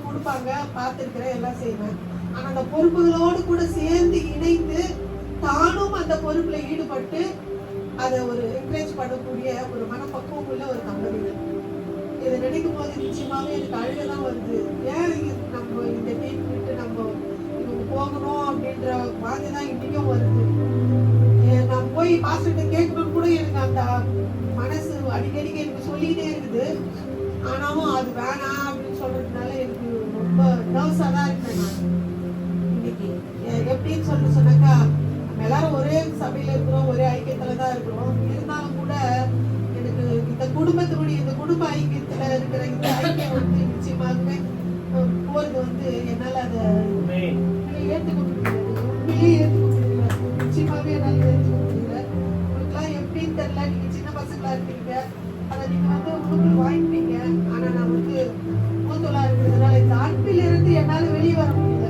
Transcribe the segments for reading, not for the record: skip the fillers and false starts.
கொடுப்பாங்க, பார்த்துருக்கிறேன், எல்லாம் செய்வேன். ஆனால் அந்த பொறுப்புகளோடு கூட சேர்ந்து இணைந்து தானும் அந்த பொறுப்பில் ஈடுபட்டு அதை ஒரு என்கரேஜ் பண்ணக்கூடிய ஒரு மனப்பக்குவம் உள்ள ஒரு தம்பதிகள். இதை நினைக்கும் போது நிச்சயமாகவே எனக்கு அழுக தான் வருது. ஏன் நம்ம இந்த டீம் விட்டு நம்ம இவங்க போகணும் அப்படின்ற மாதிரி தான் இன்றைக்கும் வருது. நான் போய் பாஸ்டர்கிட்ட கேட்கணும்னு கூட எனக்கு அந்த மனசு அடிக்கடிக்கு எனக்கு சொல்லிக்கிட்டே இருக்குது. ஆனாலும் அது வேணாம் அப்படின்னு சொல்றதுனால எனக்கு ரொம்ப நர்வஸாக தான் இருக்கேன் நான் இன்னைக்கு. எப்படின்னு சொன்னாக்கா, நம்ம எல்லாரும் ஒரே சபையில் இருக்கிறோம், ஒரே ஐக்கியத்தில் தான் இருக்கிறோம். இருந்தாலும் கூட எனக்கு இந்த குடும்பத்தினுடைய இந்த குடும்ப ஐக்கியத்தில் இருக்கிற இந்த ஐக்கியம் வந்து நிச்சயமாகவே போகிறது வந்து என்னால் அதை ஏற்றுக்க முடியல. உண்மையிலேயே ஏற்றுக்க முடியல. நிச்சயமாகவே என்னால் ஏற்றுக்க முடியல. உங்களுக்குலாம் எப்படின்னு தெரியல. நீங்கள் சின்ன பசங்களாக இருக்கீங்க, அதை நீங்கள் வந்து உங்களுக்கு வாங்கிப்பீங்க. ஆனால் நான் வந்து மூத்தோலாக இருக்கிறதுனால இந்த அன்பிலிருந்து என்னால் வெளியே வர முடியல.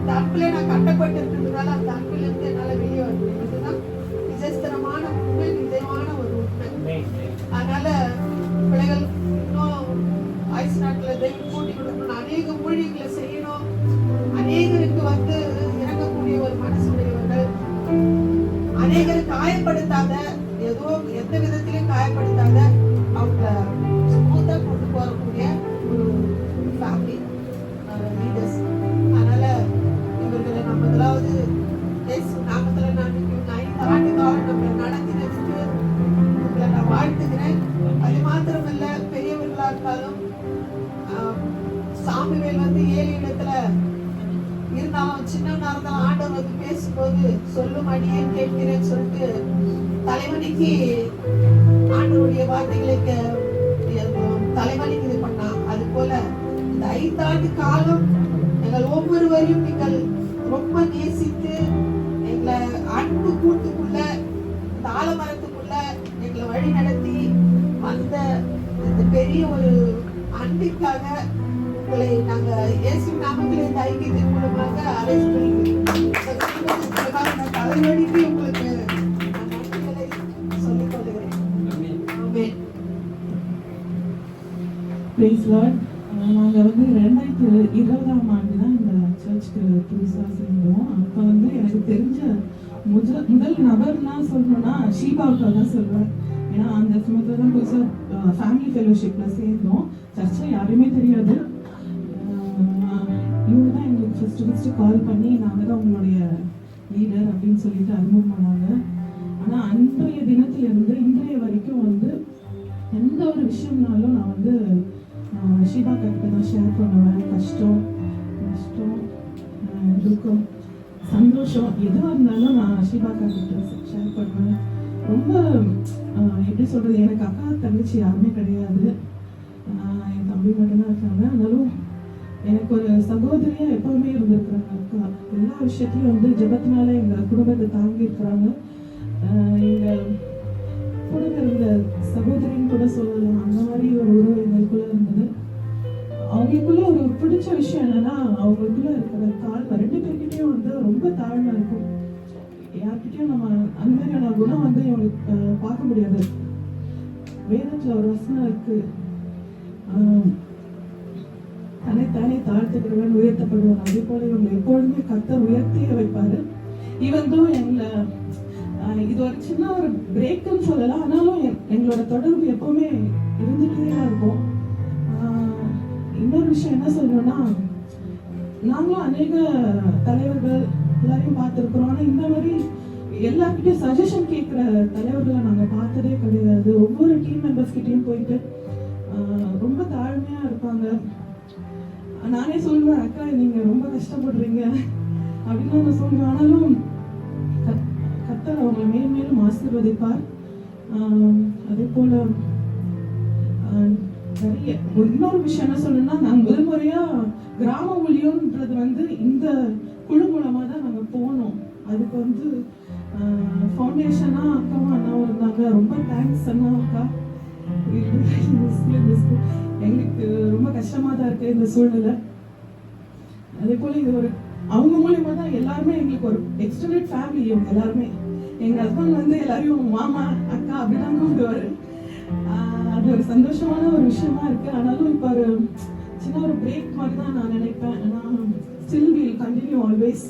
இந்த அன்பிலே நான் கட்டப்பட்டு இருக்கிறதுனால அந்த அன்பிலிருந்து என்னால் வெளியே வர முடியல. இதுதான் நிஜஸ்தரமான உண்மை, நிஜமான ஒரு உண்மை. அதனால பிள்ளைகள் இன்னும் ஆயுசு நாட்டில் தெய்வம் கூட்டி கொடுக்கணும், அநேக ஊழியர்களை செய்யணும், அநேகருக்கு வந்து இறங்கக்கூடிய ஒரு மனசுடையவர்கள், அநேகரை காயப்படுத்தாத, ஏதோ எந்த விதத்திலையும் காயப்படுத்தாத அவங்க ஸ்மூத்தா கொண்டு போகக்கூடிய ஒரு ஃபேமிலி லீடர்ஸ். அதனால இவர்களை நம்ம முதலாவது நாமத்துல நான் 5 ஆண்டு காலம் நம்மளை நடத்தினதுக்கு உங்களை நான் வாழ்த்துக்கிறேன். அது மாத்திரமல்ல, பெரியவர்களா இருந்தாலும் சாமுவேல் வந்து 7 இடத்துல இருந்தாலும் சின்னவனா இருந்தாலும் ஆண்டவர் வந்து பேசும்போது சொல்லும் அடியேன் கேட்கிறேன்னு சொல்லிட்டு தலைவனிக்கு ஆண்டவருடைய வார்த்தைகளுக்கு தலைவனிக்கு இது பண்ணா. அது போல இந்த 5 ஆண்டு காலம் எங்கள் ஒவ்வொருவரையும் நீங்கள் ரொம்ப நேசித்து எங்களை அன்பு கூட்டுக்குள்ள இந்த ஆலமரத்துக்குள்ள எங்களை வழி நடத்தி அந்த இந்த பெரிய ஒரு அன்பிற்காக உங்களை நாங்க இயேசு நாமத்தில் இந்த ஐக்கியத்தின் மூலமாக அழைத்து தலைவலிக்கு உங்களுக்கு நன்றிகளை சொல்லிக் கொள்கிறேன். நாங்கள் வந்து 2020ஆம் ஆண்டு தான் இந்த சர்ச்சுக்கு புதுசாக சேர்ந்தோம். அப்போ வந்து எனக்கு தெரிஞ்ச முதல் நபர்னா சொல்லணும்னா ஷீபாவுக்கு தான் சொல்வேன். ஏன்னா அந்த சமயத்தில் தான் புதுசாக ஃபேமிலி ஃபெலோஷிப்பில் சேர்ந்தோம். சர்ச்சில் யாருமே தெரியாது. இவங்க தான் எங்களுக்கு ஃபஸ்ட்டு கால் பண்ணி நாங்கள் தான் உங்களுடைய லீடர் அப்படின்னு சொல்லிட்டு அறிமுகம் பண்ணாங்க. ஆனால் அன்றைய தினத்திலிருந்து இன்றைய வரைக்கும் வந்து எந்த ஒரு விஷயம்னாலும் நான் வந்து ஷீபா கிட்ட தான் ஷேர் பண்ணுவேன். கஷ்டம், துக்கம், சந்தோஷம் எதுவாக இருந்தாலும் நான் ஷீபா கிட்ட ஷேர் பண்ணுவேன். ரொம்ப எப்படி சொல்கிறது, எனக்கு அக்கா தங்கச்சி யாருமே கிடையாது. என் தம்பி மட்டும்தான் இருக்காங்க. ஆனாலும் எனக்கு ஒரு சகோதரியாக எப்பவுமே இருந்திருக்கிறாங்க அக்கா. எல்லா விஷயத்தையும் வந்து ஜெபத்தினால எங்கள் குடும்பத்தை தாங்கி இருக்கிறாங்க. எங்கள் கூட இருந்த சகோதரின்னு கூட சொல்லலாம். அந்த மாதிரி ஒரு உறவு எங்களுக்குள்ள இருந்தது. அவங்களுக்குள்ள ஒரு பிடிச்ச விஷயம் என்னன்னா, அவங்களுக்குள்ள இருக்கிற தாழ்மை 2 பேர்கிட்டையும் வந்து ரொம்ப தாழ்மை இருக்கும். யார்கிட்டையும் நம்ம அந்த மாதிரியான குணம் வந்து இவங்களுக்கு பார்க்க முடியாது. வேதத்துல ஒரு வசனம் இருக்கு, தன்னைத்தானே தாழ்த்துக்கிறவன் உயர்த்தப்படுவான். அதே போல இவங்க எப்பொழுதுமே கர்த்தர் உயர்த்தியே வைப்பாரு. இவந்தும் எங்களை இது ஒரு சின்ன ஒரு பிரேக்குன்னு சொல்லலாம். ஆனாலும் எங்களோட தொடர்பு எப்பவுமே இருந்துகிட்டே தான் இருக்கும். இன்னொரு விஷயம் என்ன சொல்லணும்னா, நாங்களும் அநேக தலைவர்கள் எல்லாரையும் பார்த்துருக்குறோம். ஆனால் இந்த மாதிரி எல்லாருக்கிட்டையும் சஜஷன் கேட்குற தலைவர்களை நாங்கள் பார்த்ததே கிடையாது. ஒவ்வொரு டீம் மெம்பர்ஸ் கிட்டையும் போயிட்டு ரொம்ப தாழ்மையாக இருப்பாங்க. நானே சொல்லுவேன், அக்கா நீங்கள் ரொம்ப கஷ்டப்படுறீங்க அப்படின்னு நான் சொல்லுவேன். ஆனாலும் கர்த்தர் அவங்களை மேலும் மேலும் ஆசீர்வதிப்பார். அதே போல நிறைய இன்னொரு விஷயம் என்ன சொல்லணும்னா, நாங்கள் முதல் முறையாக கிராம ஊழியன்றது வந்து இந்த குழு மூலமாக தான் நாங்கள் போனோம். அதுக்கு வந்து ஃபவுண்டேஷனாக அக்காவும் அண்ணாவும் இருந்தாங்க. ரொம்ப தேங்க்ஸ் அண்ணா அக்கா. எங்களுக்கு ரொம்ப கஷ்டமாக தான் இருக்குது இந்த சூழ்நிலை. அதே போல் இது ஒரு அவங்க மூலியமா தான் எல்லாருமே எங்களுக்கு ஒரு எக்ஸ்டெண்டட் ஃபேமிலி. இவங்க எல்லாருமே எங்கள் ஹஸ்பண்ட் வந்து எல்லாரையும் மாமா அக்கா அப்படிதான் கூப்பிடுவாரு. அது ஒரு சந்தோஷமான ஒரு விஷயமா இருக்கு. ஆனாலும் இப்போ ஒரு சின்ன ஒரு பிரேக் மாதிரி தான் நான் நினைப்பேன். ஆனால் still will continue always.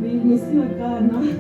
Will miss you அக்கா. நான்